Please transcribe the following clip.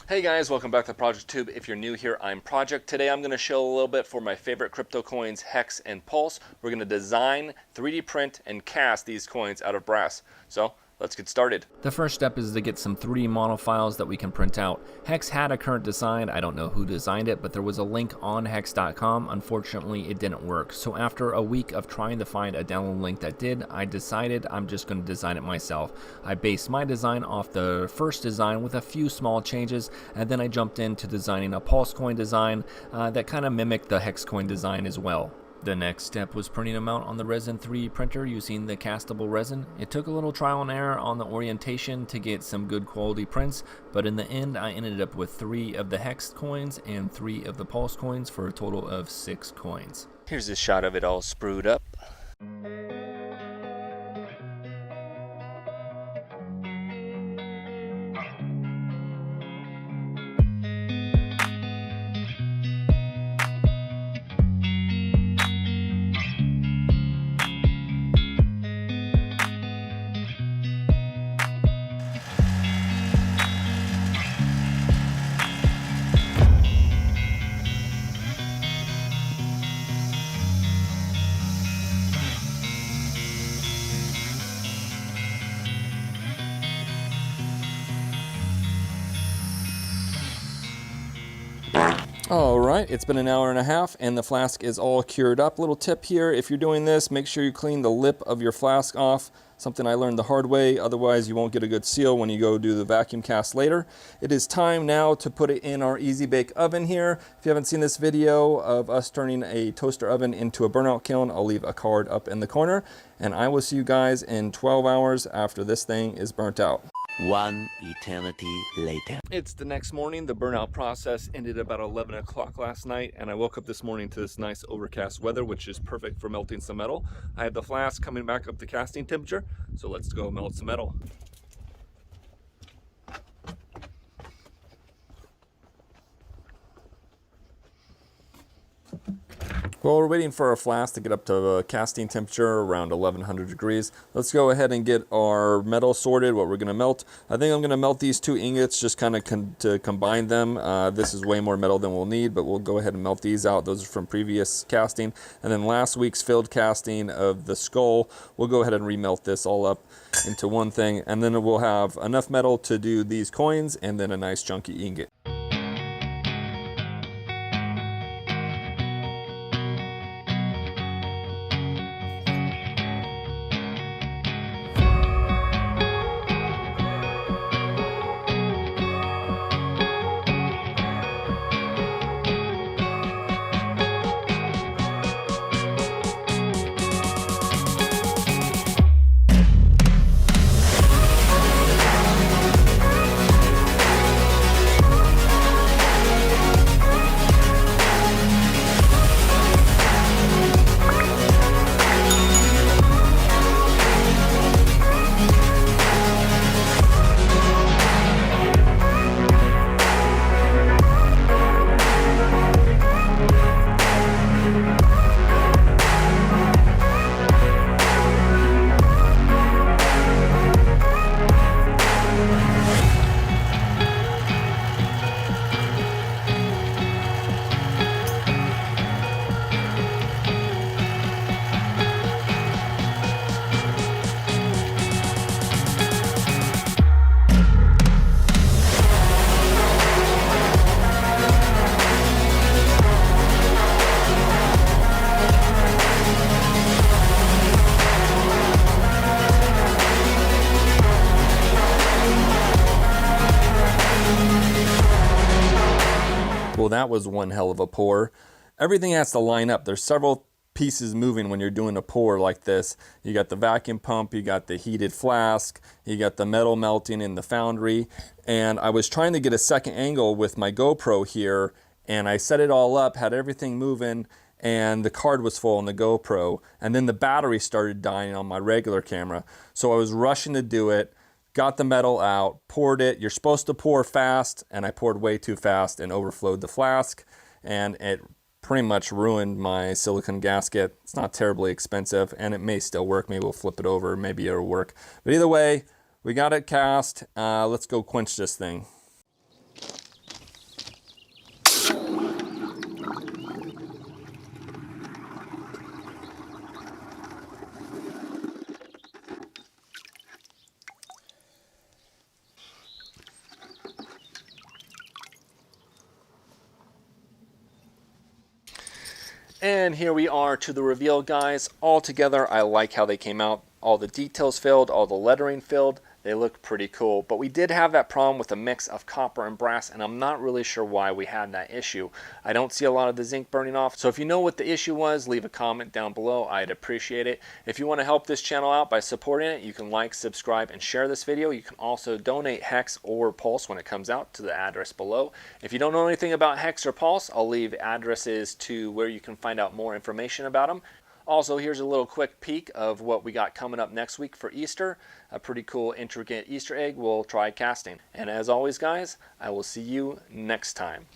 Hey guys, welcome back to ProjectTube. If you're new here, I'm Project. Today I'm going to show a little bit for my favorite crypto coins, HEX and Pulse. We're going to design, 3D print, and cast these coins out of brass. So let's get started. The first step is to get some 3D model files that we can print out. HEX had a current design. I don't know who designed it, but there was a link on hex.com. Unfortunately, it didn't work. So after a week of trying to find a download link that did, I decided I'm just going to design it myself. I based my design off the first design with a few small changes, and then I jumped into designing a Pulse coin design that kind of mimicked the HEX coin design as well. The next step was printing them out on the Resin 3D printer using the castable resin. It took a little trial and error on the orientation to get some good quality prints, but in the end I ended up with 3 of the HEX coins and 3 of the Pulse coins for a total of 6 coins. Here's a shot of it all sprued up. Alright, it's been an hour and a half and the flask is all cured up. Little tip here, if you're doing this, make sure you clean the lip of your flask off. Something I learned the hard way, otherwise you won't get a good seal when you go do the vacuum cast later. It is time now to put it in our easy bake oven here. If you haven't seen this video of us turning a toaster oven into a burnout kiln, I'll leave a card up in the corner. And I will see you guys in 12 hours after this thing is burnt out. One eternity later. It's the next morning. The burnout process ended about 11 o'clock last night, and I woke up this morning to this nice overcast weather, which is perfect for melting some metal. I have the flask coming back up to casting temperature, so let's go melt some metal. Well, we're waiting for our flask to get up to casting temperature around 1100 degrees. Let's go ahead and get our metal sorted, what we're going to melt. I think I'm going to melt these 2 ingots just kind of to combine them. This is way more metal than we'll need, but we'll go ahead and melt these out. Those are from previous casting. And then last week's filled casting of the skull, we'll go ahead and remelt this all up into one thing. And then we'll have enough metal to do these coins and then a nice chunky ingot. Well, that was one hell of a pour. Everything has to line up. There's several pieces moving when you're doing a pour like this. You got the vacuum pump, you got the heated flask, you got the metal melting in the foundry. And I was trying to get a second angle with my GoPro here, and I set it all up, had everything moving, and the card was full on the GoPro. And then the battery started dying on my regular camera. So I was rushing to do it, got the metal out, poured it. You're supposed to pour fast, and I poured way too fast and overflowed the flask, and it pretty much ruined my silicone gasket. It's not terribly expensive, and it may still work. Maybe we'll flip it over, maybe it'll work. But either way, We got it cast. Let's go quench this thing. And here we are to the reveal, guys. All together, I like how they came out. All the details filled, all the lettering filled. They look pretty cool. But we did have that problem with a mix of copper and brass, and I'm not really sure why we had that issue. I don't see a lot of the zinc burning off. So if you know what the issue was, leave a comment down below. I'd appreciate it. If you want to help this channel out by supporting it, you can like, subscribe, and share this video. You can also donate Hex or Pulse when it comes out to the address below. If you don't know anything about Hex or Pulse, I'll leave addresses to where you can find out more information about them. Also, here's a little quick peek of what we got coming up next week for Easter. A pretty cool, intricate Easter egg we'll try casting. And as always, guys, I will see you next time.